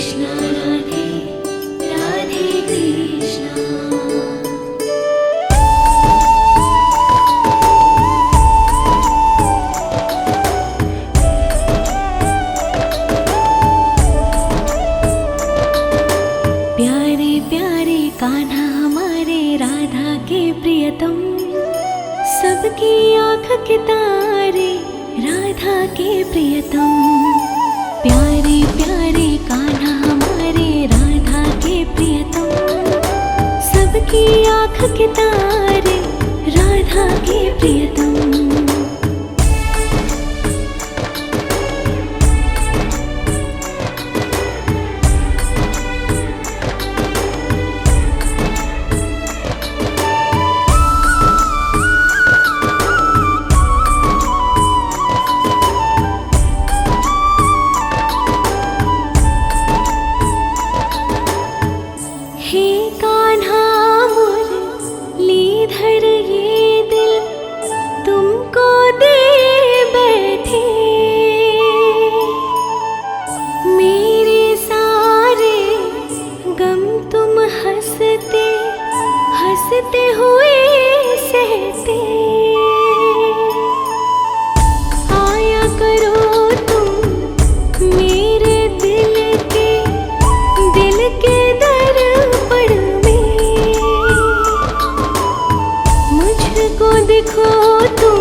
कृष्णा राधे राधे कृष्णा। प्यारे प्यारे कान्हा हमारे राधा के प्रियतम, सबकी आँख के तारे राधा के प्रियतम। प्यारे प्यारे कान्हा हमारे राधा के प्रियतम, सबकी आँख के तारे राधा के प्रियतम। हे कान्हा मुरलीधर ये दिल तुमको दे बैठे, मेरे सारे गम तुम हंसते हंसते हुए सहते। आया करो तुम मेरे दिल के दर्पण में, मुझको देखो तुम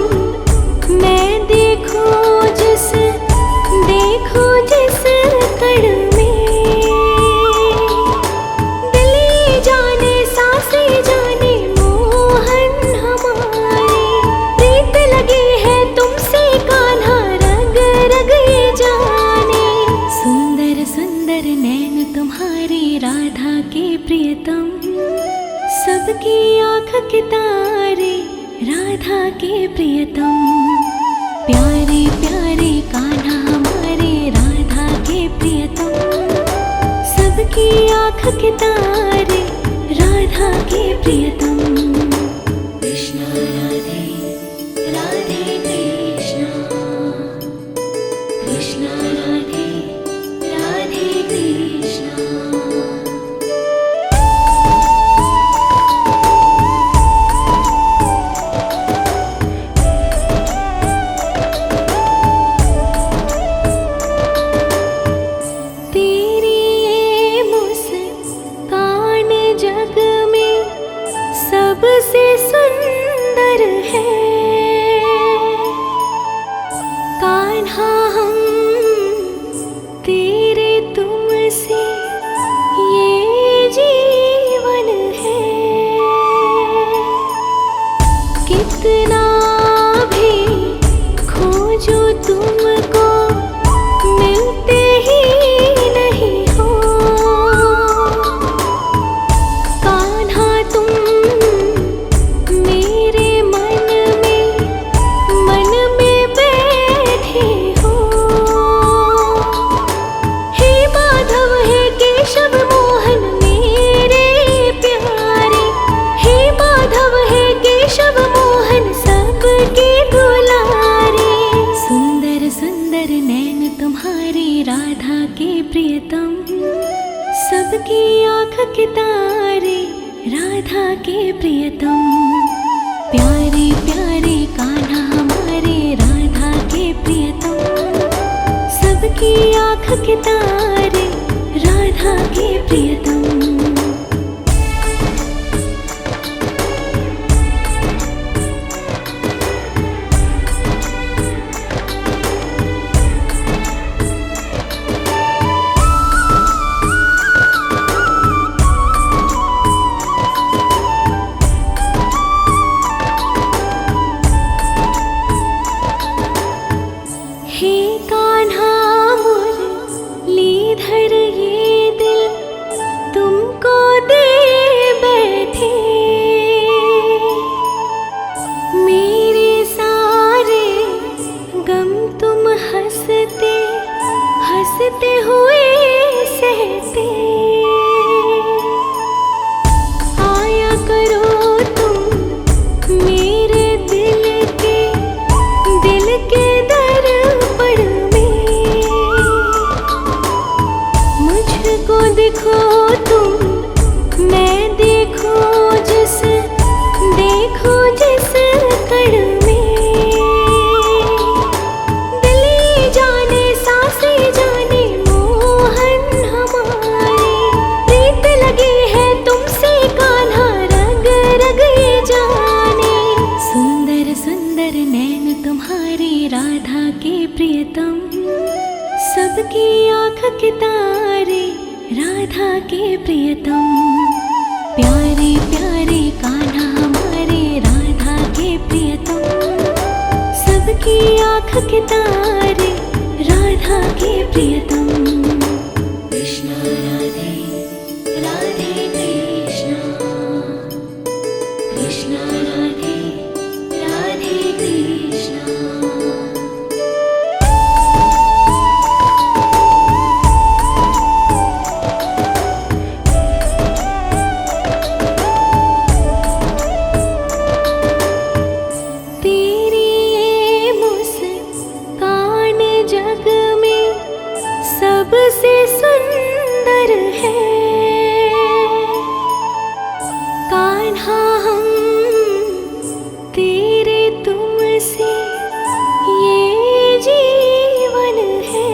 मैं देखूं जिस कण में। दिल जाने सांसें जाने मोहन हमारे, प्रीत लगी है तुमसे कान्हा रग रग ये जाने। सुंदर सुंदर नैन तुम्हारे राधा के प्रियतम, सबकी आँख के तारे राधा के प्रियतम। प्यारे प्यारे कान्हा हमारे राधा के प्रियतम, सबकी आँख के तारे राधा के प्रियतम। कृष्णा राधे राधे कृष्णा, कृष्णा राधे राधे कृष्णा। तेरी ये मुस्कान जग में सबसे सुंदर है, कान्हा हम तेरे तुमसे ये जीवन है। कितना भी खोजो तुमको मिलते ही नहीं हो, कान्हा तुम मेरे मन में बैठे हो। हे माधव हे केशव मोहन मेरे प्यारे, हे माधव हे केशव मोहन सबके दुलारे। सुंदर सुंदर नैन तुम्हारे राधा के प्रियतम, सबकी आँख के तारे राधा के प्रियतम। प्यारे प्यारे कान्हा हमारे राधा के प्रियतम, सबकी आँख के तारे राधा के प्रियतम। हे कान्हा मुरलीधर ये दिल देखो तुम, मैं देखूं जिस कण में। दिल ये जाने सांसें जाने मोहन हमारे, प्रीत लगी है तुमसे कान्हा रग रग ये जाने। सुंदर सुंदर नैन तुम्हारे राधा के प्रियतम, सबकी आँख के तारे राधा के प्रियतम। प्यारे प्यारे कान्हा हमारे राधा के प्रियतम, सबकी आँख के तारे राधा के प्रियतम। कृष्ण राधे राधे कृष्ण, कृष्ण राधे राधे कृष्ण। सबसे सुंदर है कान्हा हम तेरे तुमसे ये जीवन है।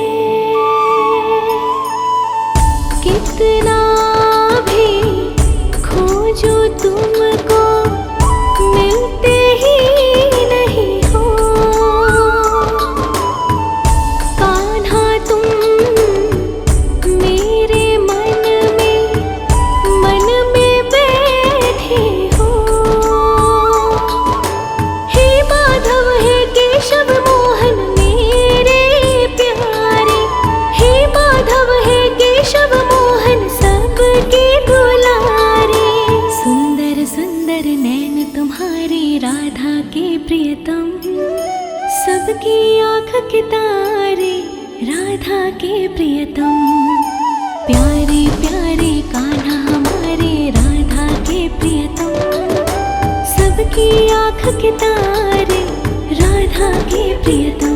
कितना भी खोजो तुमको मिलते ही नहीं हो। कान्हा तुम राधा के प्रियतम, सबकी आँख के तारे राधा के प्रियतम। प्यारे प्यारे कान्हा हमारे राधा के प्रियतम, सबकी आँख के तारे राधा के प्रियतम।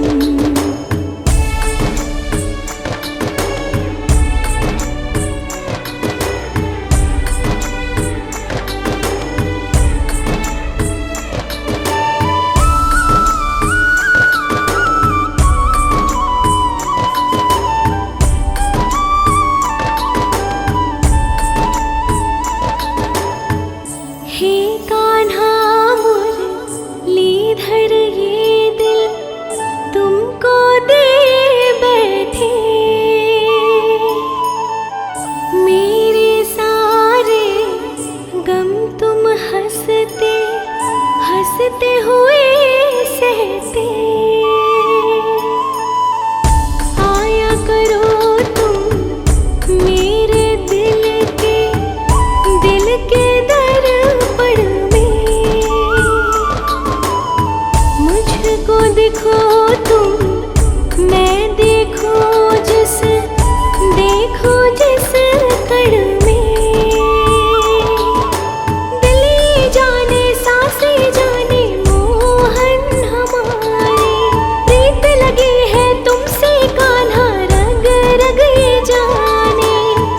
हे कान्हा मुरलीधर ये दिल तुमको दे बैठे। मेरे सारे गम तुम हंसते हंसते हुए सहते। आया करो तुम मेरे दिल के देखो तुम, मैं देखूं जिस कण में। दिल ये जाने सांसें जाने मोहन हमारे, प्रीत लगी है तुमसे कान्हा रग रग ये जाने।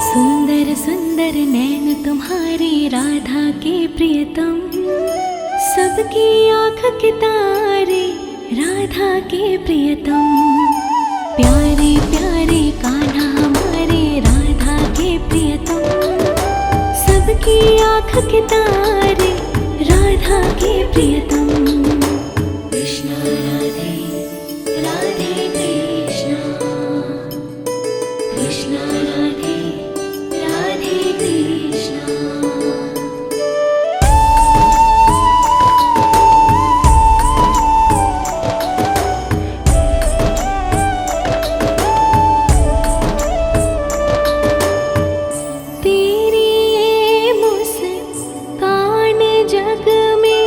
सुंदर सुंदर नैन तुम्हारे राधा के प्रियतम, सबकी आँख के तारे राधा के प्रियतम। प्यारे प्यारे कान्हा हमारे राधा के प्रियतम, सबकी आँख के तारे राधा के प्रियतम। कृष्ण राधे राधे कृष्ण, कृष्ण राधे राधे कृष्ण। जग में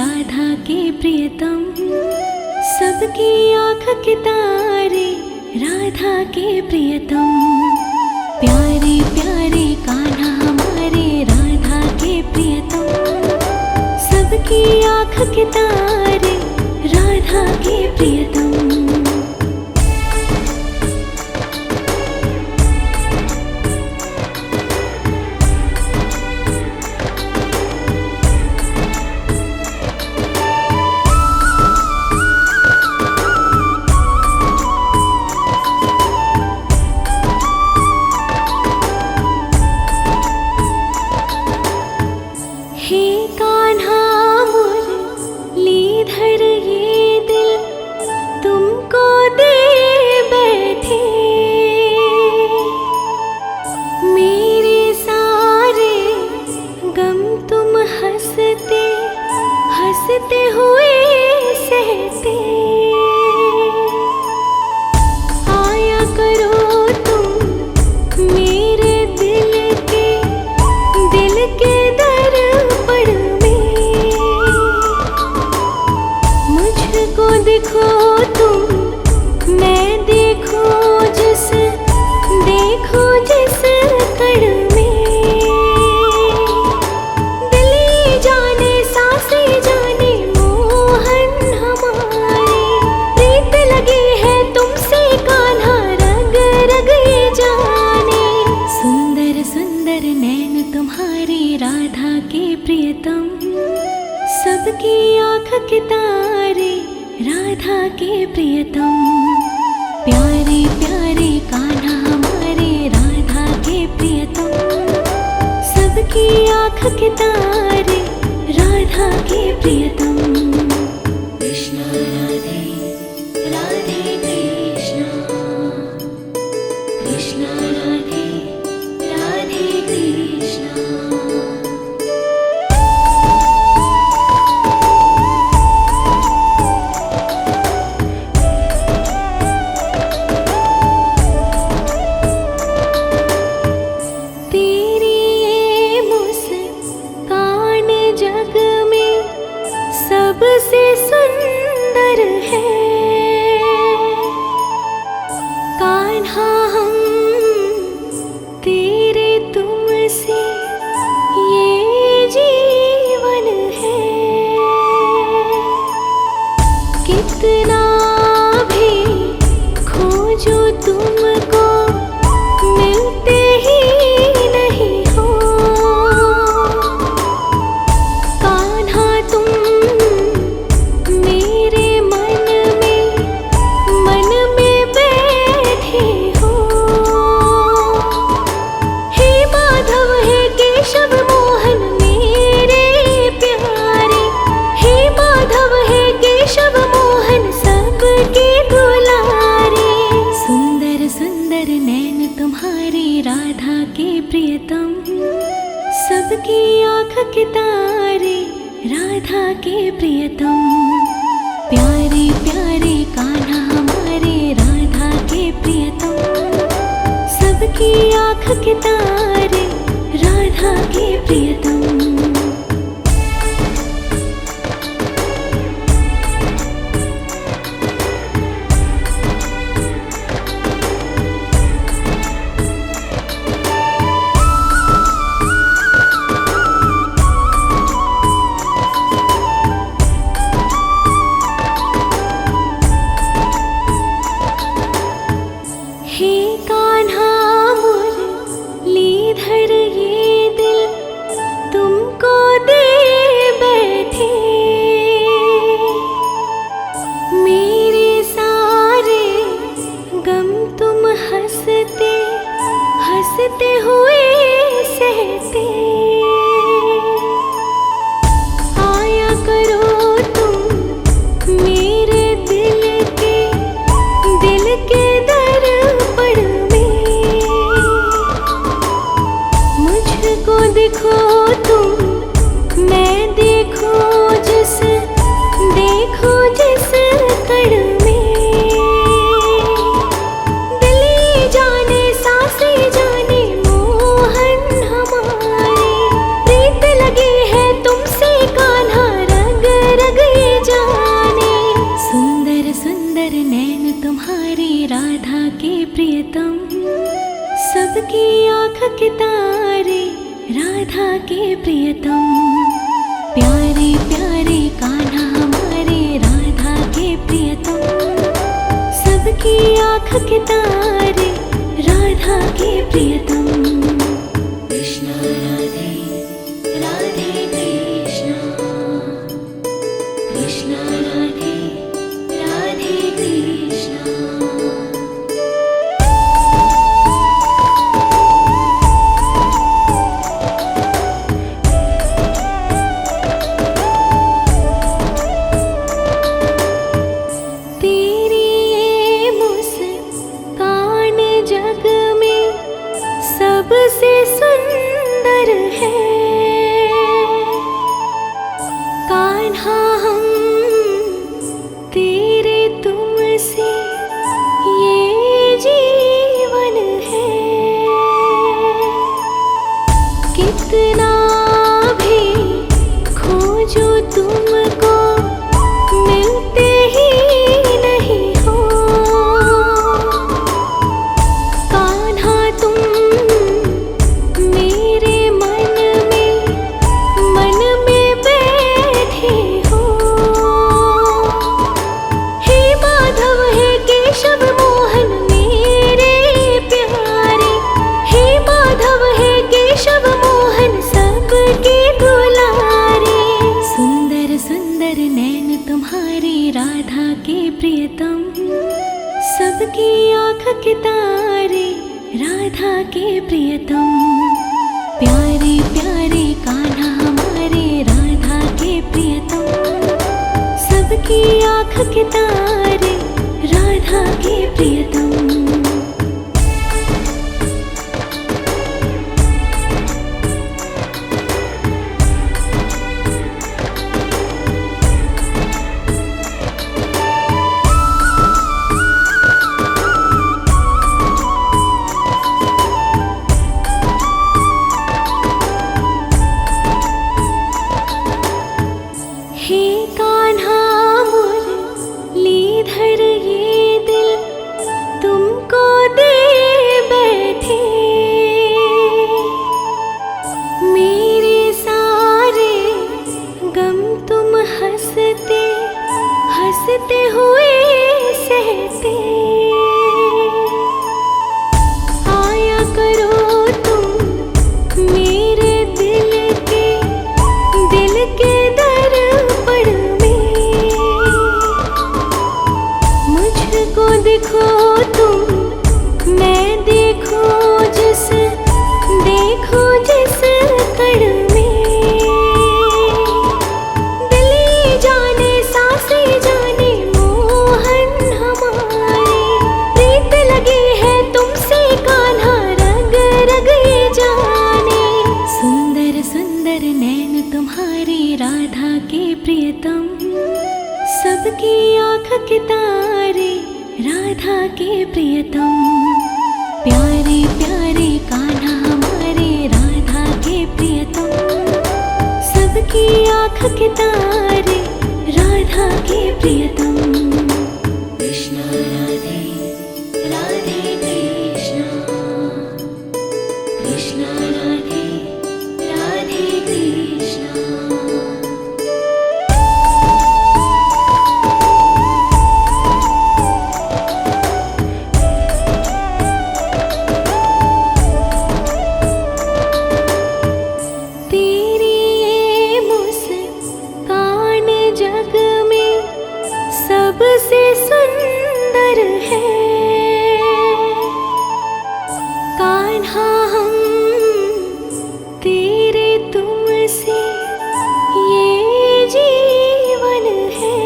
राधा के प्रियतम, सबकी आँख के तारे राधा के प्रियतम। प्यारे प्यारे कान्हा हमारे राधा के प्रियतम, सबकी आँख के तारे राधा के प्रियतम। हे कान्हा मुरलीधर ये दिल तुमको दे बैठे, मेरे सारे गम तुम हंसते हंसते हुए सहते। आया करो तुम मेरे दिल के दर्पण में, मुझको देखो तुम मैं देखूं जिस कण में। दिल जाने सांसें जाने मोहन हमारे, प्रीत लगी है तुमसे कान्हा रग रग ये जाने। सुंदर सुंदर नैन तुम्हारे राधा के प्रियतम, सबकी आँख के तारे राधा के प्रियतम। प्यारे प्यारे कान्हा हमारे राधा के प्रियतम, सबकी आँख के तारे राधा के प्रियतम। कृष्ण राधे राधे कृष्ण, कृष्ण राधे राधे कृष्ण। तेरी ये मुस्कान जग में सबसे सुंदर है, कान्हा हम तेरे तुमसे ये जीवन है। कितना भी खोजो तुमको मिलते ही नहीं हो, कान्हा तुम मेरे मन में बैठे हो। हे माधव हे केशव मोहन मेरे प्यारे, हे माधव हे केशव मोहन सबके दुलारे। सुंदर सुंदर नैन तुम्हारे राधा के प्रियतम, सबकी आँख के तारे राधा के प्रियतम। प्यारे प्यारे कान्हा हमारे राधा के प्रियतम, सबकी आँख के तारे राधा के प्रियतम। हे कान्हा मुरलीधर ये दिल तुम्हारे राधा के प्रियतम, सबकी आँख के तारे राधा के प्रियतम। प्यारे प्यारे कान्हा हमारे राधा के प्रियतम, सबकी आँख के तारे राधा के प्रियतम। हे कान्हा मुरलीधर ये दिल तुमको दे बैठे, मेरे सारे गम तुम हंसते हंसते हुए सहते। आया करो तुम मेरे दिल के मुझको देखो तुम, मैं देखूं जिस कण में। दिल जाने सांसें जाने मोहन हमारे, प्रीत लगी है तुमसे कान्हा रग रग ये जाने। सुंदर सुंदर नैन तुम्हारे राधा के प्रियतम, सबकी आँख के तारे राधा के प्रियतम। प्यारे प्यारे कान्हा हमारे राधा के प्रियतम, सबकी आँख के तारे राधा के प्रियतम। कृष्णा राधे राधे कृष्णा, कृष्णा राधे राधे कृष्णा। सबसे सुंदर है कान्हा हम तेरे तुमसे ये जीवन है।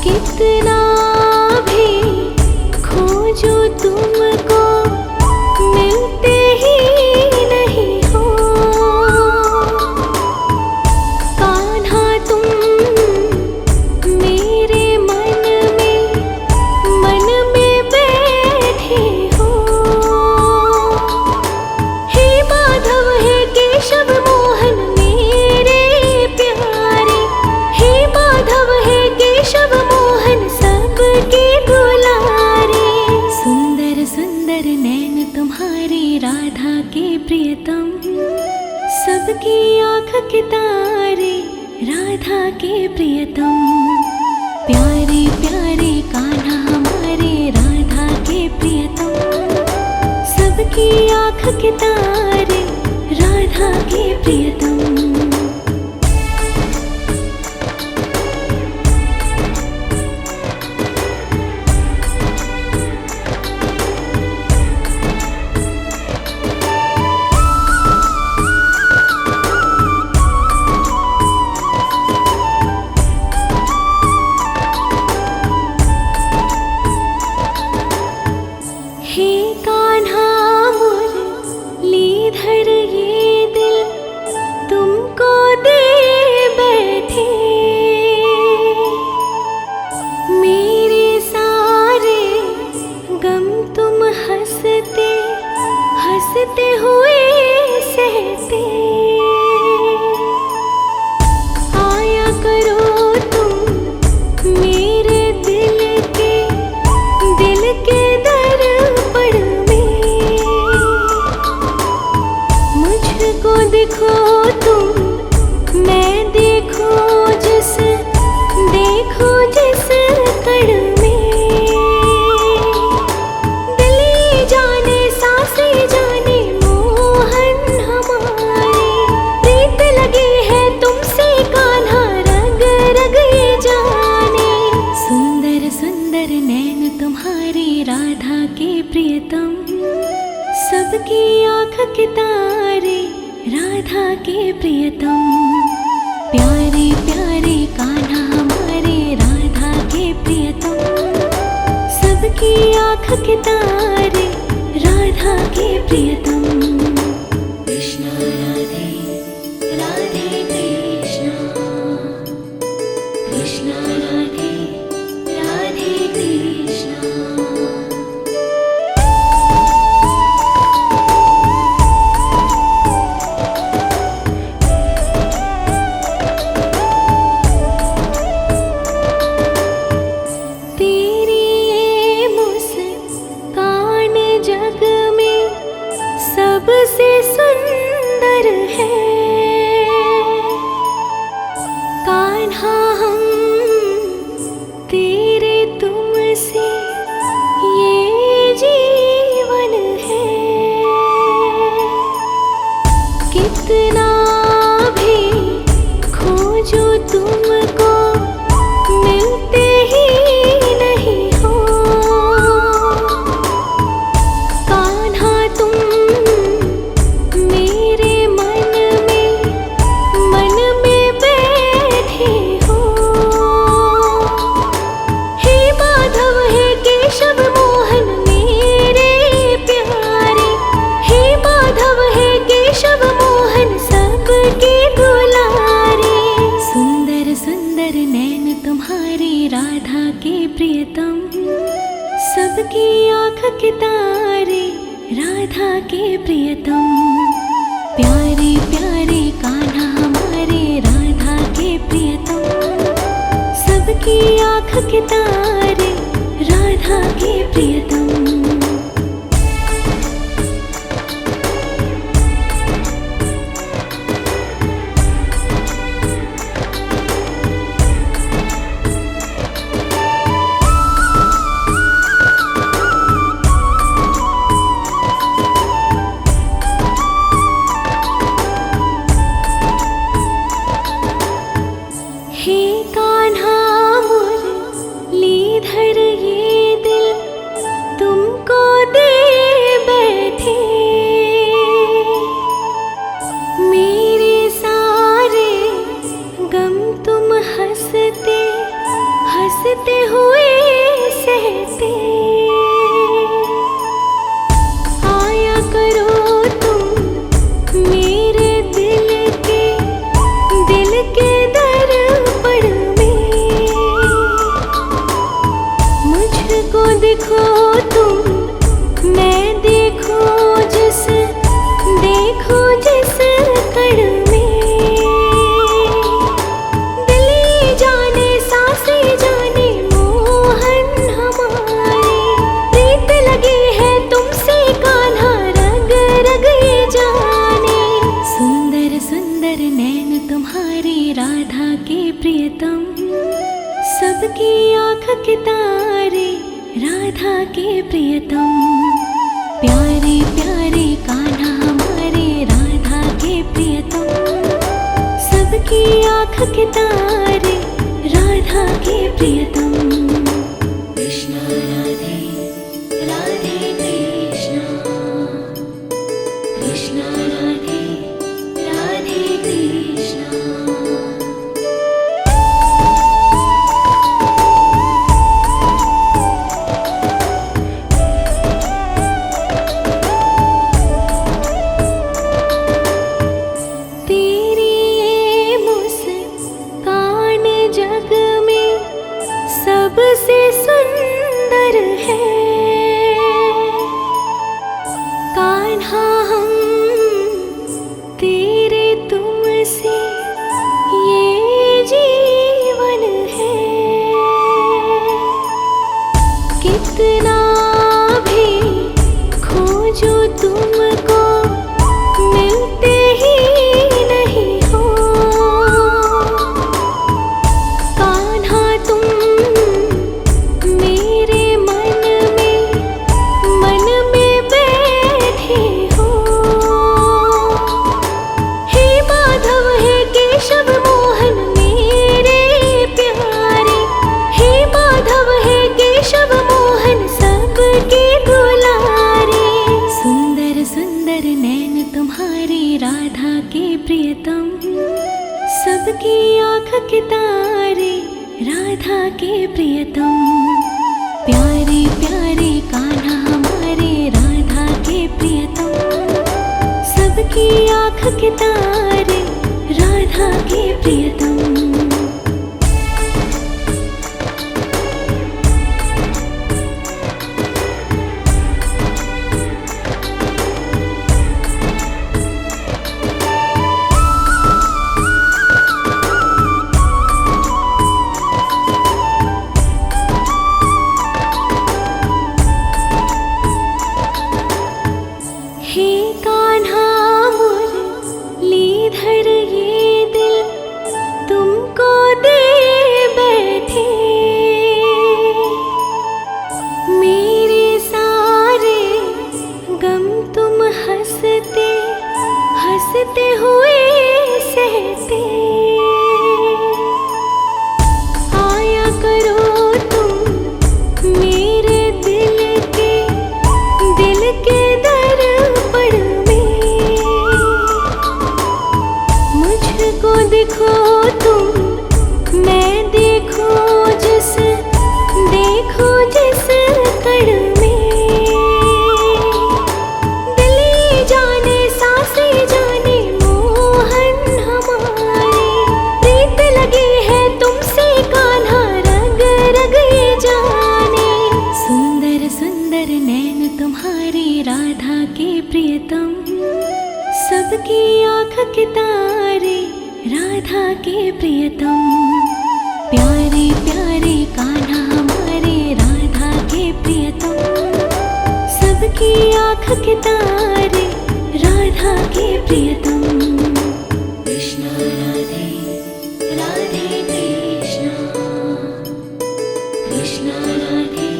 कितना भी खोजो तुमको मिलते ही नहीं हो। कान्हा तुम राधा के प्रियतम, सबकी आँख के तारे राधा के प्रियतम। प्यारे प्यारे कान्हा हमारे राधा के प्रियतम, सबकी आँख के तारे राधा के प्रियतम। हे कान्हा मुरलीधर ये दिल के प्रियतम। प्यारे प्यारे कान्हा हमारे राधा के प्रियतम। सबकी आँख के तारे राधा के प्रियतम। हे कान्हा मुरलीधर ये दिल तुमको दे बैठे। मेरे सारे गम तुम हंसते हंसते हुए सहते। आया करो तुम मेरे दिल के मुझको देखो तुम मैं देखो जिस कण में। दिल जाने सांसें जाने मोहन हमारे। प्रीत लगी है तुमसे कान्हा रग रग ये जाने। सुंदर सुंदर नैन तुम्हारे राधा के प्रियतम। सबकी आँख के तारे राधा के प्रियतम। प्यारे प्यारे कान्हा हमारे राधा के प्रियतम। सबकी आँख के तारे राधा के प्रियतम। कृष्णा राधे राधे कृष्णा। कृष्णा राधे राधे कृष्णा। सबसे सुंदर है कान्हा हम तेरे तुमसे ये जीवन है। कितना भी खोजो तुमको मिलते ही नहीं हो। कान्हा तुम राधा के प्रियतम। सबकी आँख के तारे राधा के प्रियतम। प्यारे प्यारे कान्हा हमारे राधा के प्रियतम। सबकी आँख के तारे राधा के प्रियतम। हे कान्हा मुरलीधर ये दिल के तारे राधा के प्रियतम। प्यारे प्यारे कान्हा हमारे राधा के प्रियतम। सबकी आँख के तारे राधा के प्रियतम। कृष्णा राधे राधे कृष्णा, कृष्णा राधे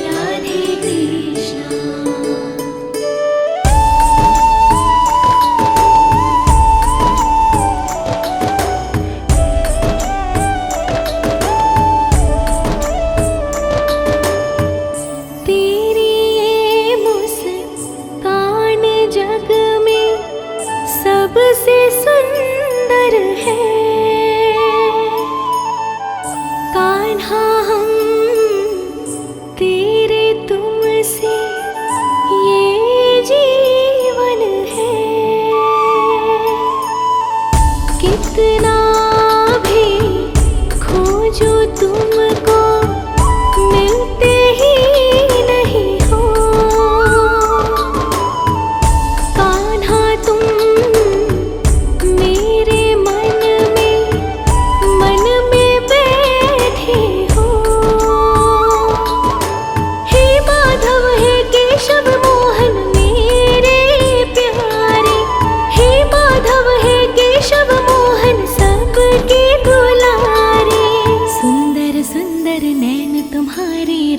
राधे कृष्णा। सबसे सुंदर है कान्हा हम तेरे तुमसे ये जीवन है। कितना भी खोजो तुमको मिलते ही नहीं हो। कान्हा तुम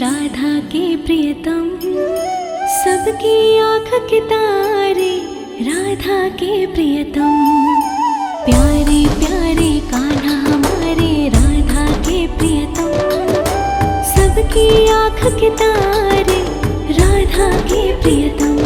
राधा के प्रियतम। सबकी आँख के तारे राधा के प्रियतम। प्यारे प्यारे कान्हा हमारे राधा के प्रियतम। सबकी आँख के तारे राधा के प्रियतम।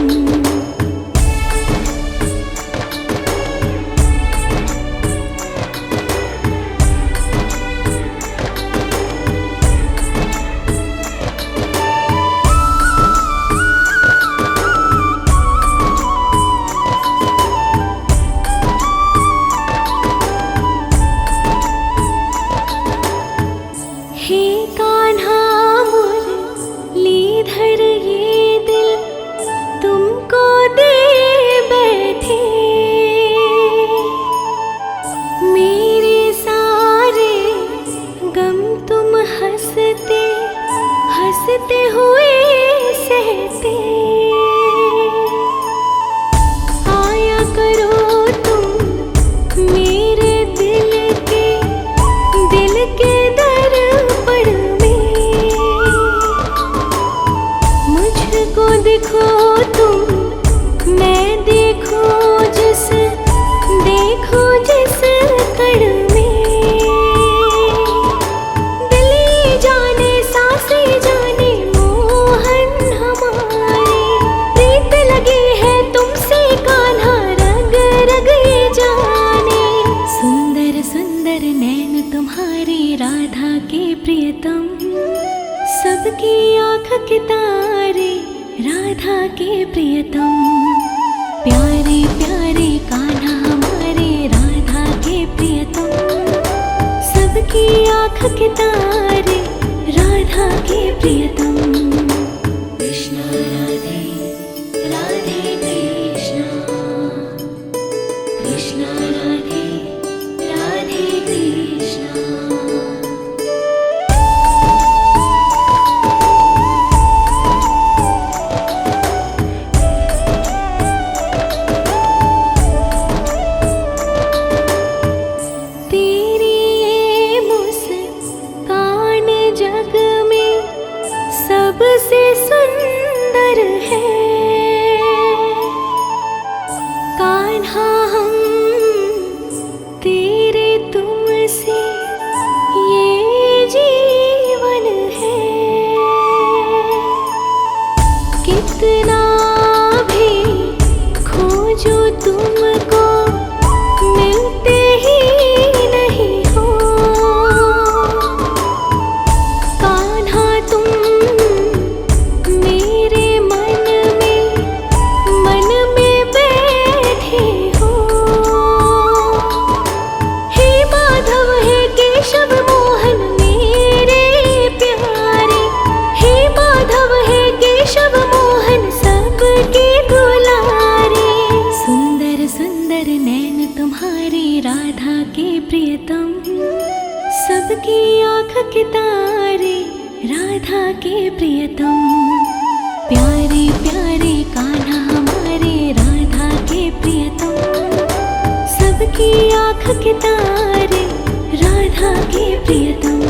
हे कान्हा मुरलीधर ये दिल तुमको दे बैठे। मेरे सारे गम तुम हंसते हंसते हुए सहते। आया करो तुम मेरे दिल के मुझको देखो तुम मैं देखो जिस कण में। दिल जाने सांसें जाने मोहन हमारे। प्रीत लगी है तुमसे कान्हा रग रग ये जाने। सुंदर सुंदर नैन तुम्हारे राधा के प्रियतम। सबकी आँख के तारे राधा के प्रियतम। प्यारे प्यारे कान्हा हमारे राधा के प्रियतम। सबकी आँख के तारे राधा के प्रियतम। कृष्णा राधे राधे कृष्णा, कृष्णा राधे राधे कृष्णा। प्रियतम, सबकी आँख के तारे राधा के प्रियतम। प्यारे प्यारे कान्हा हमारे राधा के प्रियतम, सबकी आँख के तारे राधा के प्रियतम।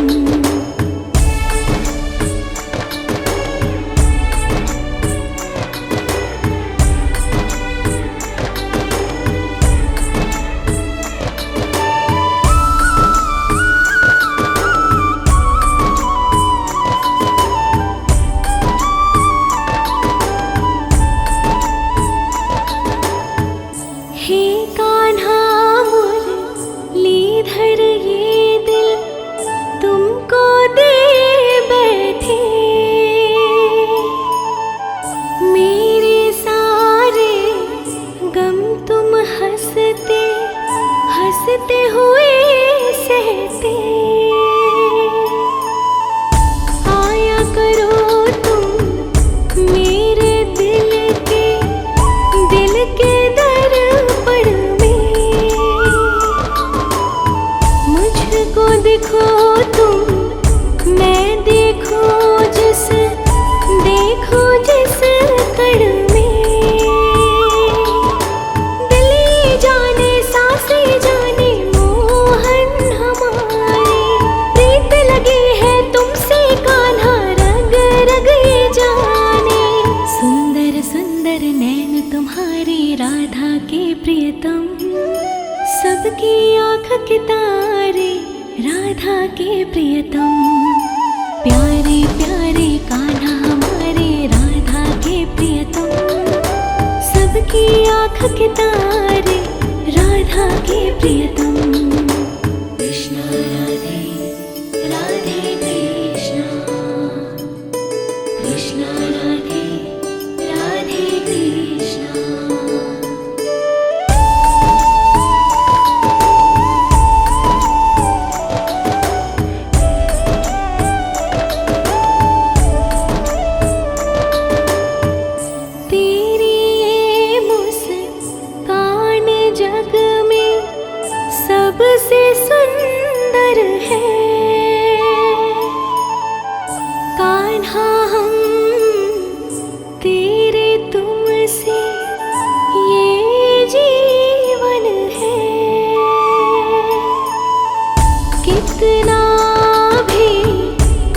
हे कान्हा मुरलीधर ये दिल तुमको दे बैठे, मेरे सारे गम तुम हंसते हंसते हुए सहते। आया करो तुम मेरे दिल के मुझको देखो तुम, मैं देखूं जिस कण में। दिल जाने सांसें जाने मोहन हमारे, प्रीत लगी है तुमसे कान्हा रग रग ये जाने। सुंदर सुंदर नैन तुम्हारे राधा के प्रियतम, सबकी आँख के तारे राधा के प्रियतम। प्यारे प्यारे कान्हा हमारे राधा के प्रियतम, सबकी आँख के तारे राधा के प्रियतम। कृष्णा राधे राधे कृष्णा, कृष्णा राधे राधे कृष्णा। सबसे सुंदर है कान्हा हम तेरे तुमसे ये जीवन है। कितना भी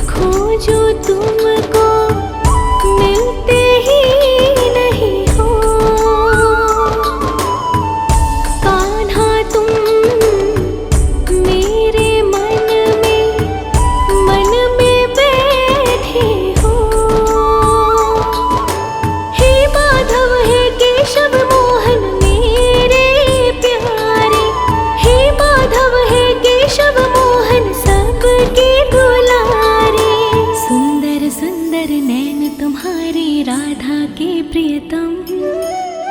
खोजो तुमको मिलते ही नहीं हो। कान्हा तुम राधा के प्रियतम,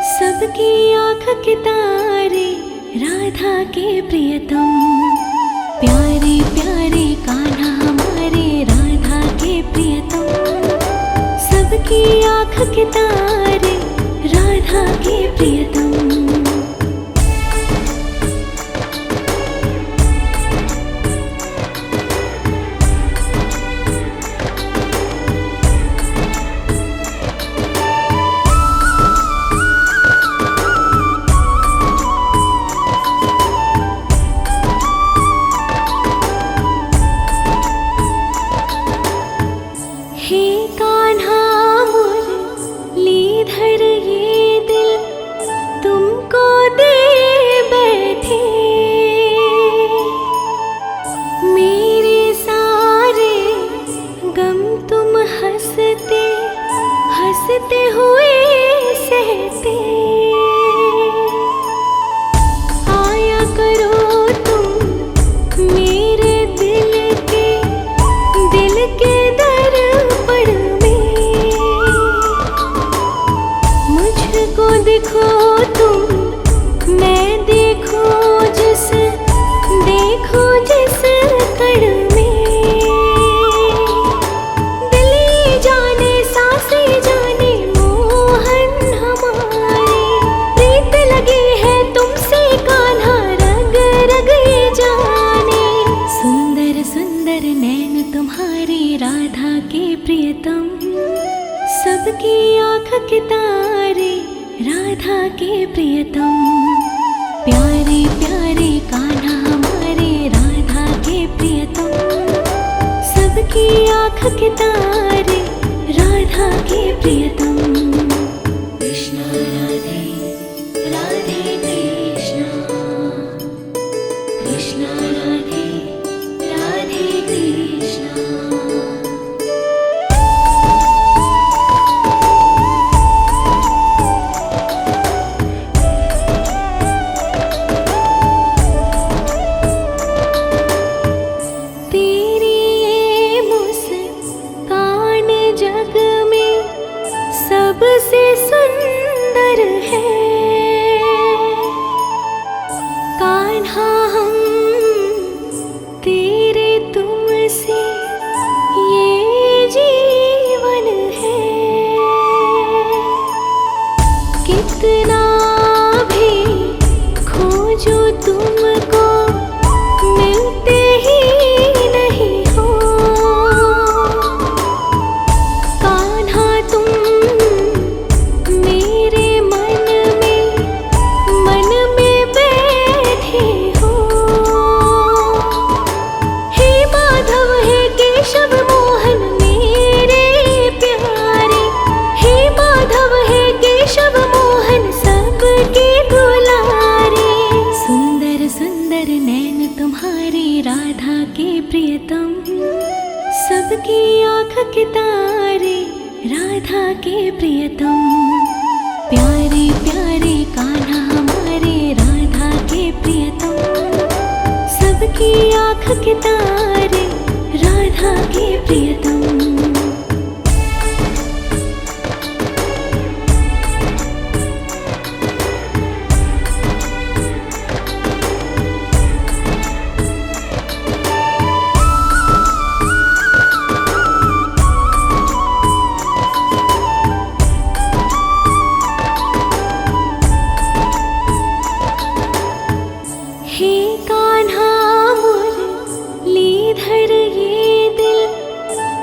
सबकी आँख के तारे राधा के प्रियतम। प्यारे प्यारे कान्हा हमारे राधा के प्रियतम, सबकी आँख के तारे राधा के प्रियतम। हे कान्हा मुरलीधर ये दिल सुंदर नैन तुम्हारे राधा के प्रियतम, सबकी आँख के तारे राधा के प्रियतम। प्यारे प्यारे कान्हा हमारे राधा के प्रियतम, सबकी आँख के तारे राधा के प्रियतम। कृष्ण राधे राधे कृष्ण, कृष्ण राधे राधे कृष्ण। तेरी ये मुस्कान जग में सबसे सुंदर है। कान्हा हम तेरे तुमसे ये जीवन है। कितना भी खोजो तुमको मिलते ही नहीं हो। कान्हा तुम मेरे मन में बैठे हो। हे माधव हे केशव मोहन मेरे प्यारे, हे माधव हे केशव मोहन सबके दुलारे। सुंदर सुंदर नैन तुम्हारे राधा के प्रियतम, सबकी आँख के तारे राधा के प्रियतम। प्यारे प्यारे कान्हा हमारे राधा के प्रियतम, सबकी आँख के तारे राधा के प्रियतम। हे कान्हा मुरलीधर ये दिल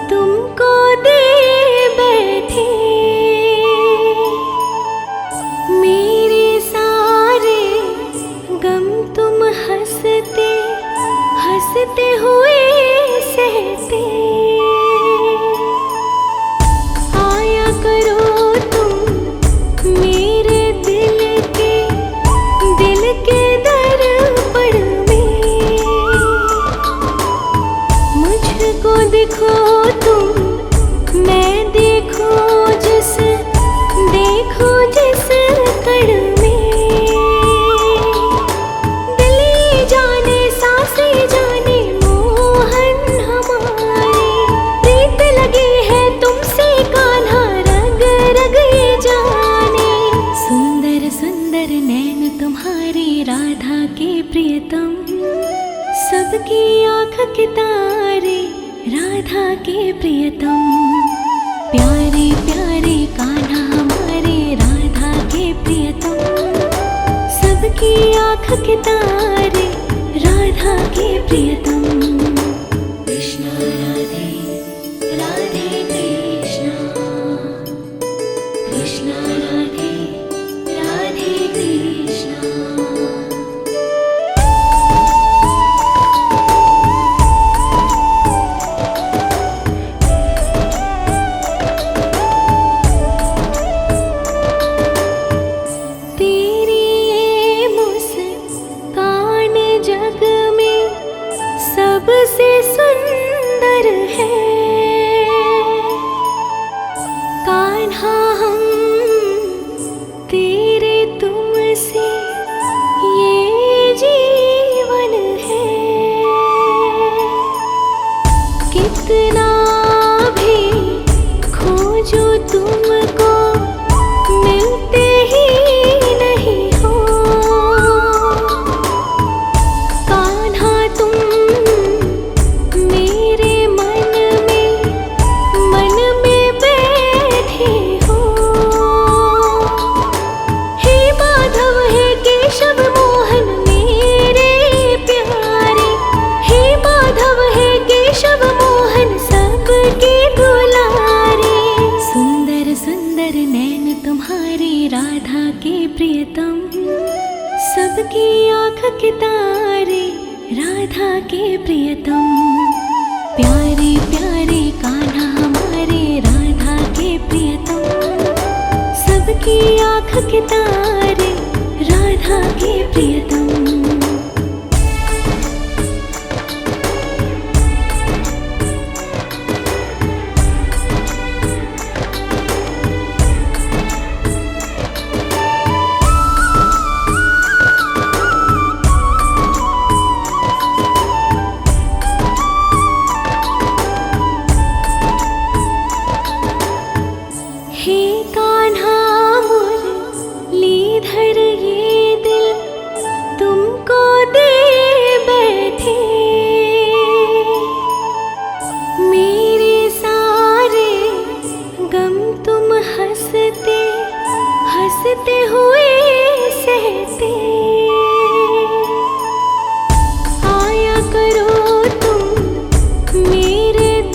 तुमको दे बैठे। मेरे सारे गम तुम हंसते हंसते हुए सहते। आया करो तुम मेरे दिल के दर्पण में। मुझको देखो तुम मैं देखो जिस कण में। दिल जाने सांसें जाने मोहन हमारे। प्रीत लगी है तुमसे कान्हा रग रग ये जाने। सुंदर सुंदर नैन तुम्हारे राधा के प्रियतम, सबकी आँख के तारे राधा के प्रियतम। प्यारे प्यारे कान्हा हमारे राधा के प्रियतम, सबकी आँख के तारे राधा के प्रियतम। कृष्ण राधे राधे कृष्ण, कृष्ण राधे राधे कृष्ण। तेरी ये मुस्कान जग में सबसे सुंदर है। कान्हा हम तेरे तुमसे ये जीवन है। कितना भी खोजो तुमको मिलते ही नहीं हो। कान्हा तुम मेरे मन प्रियतम। प्यारे प्यारे कान्हा हमारे राधा के प्रियतम, सबकी आँख के तारे राधा के प्रियतम। हे कान्हा मुरलीधर ये दिल तुमको दे बैठे, मेरे सारे गम तुम हंसते हंसते हुए सहते।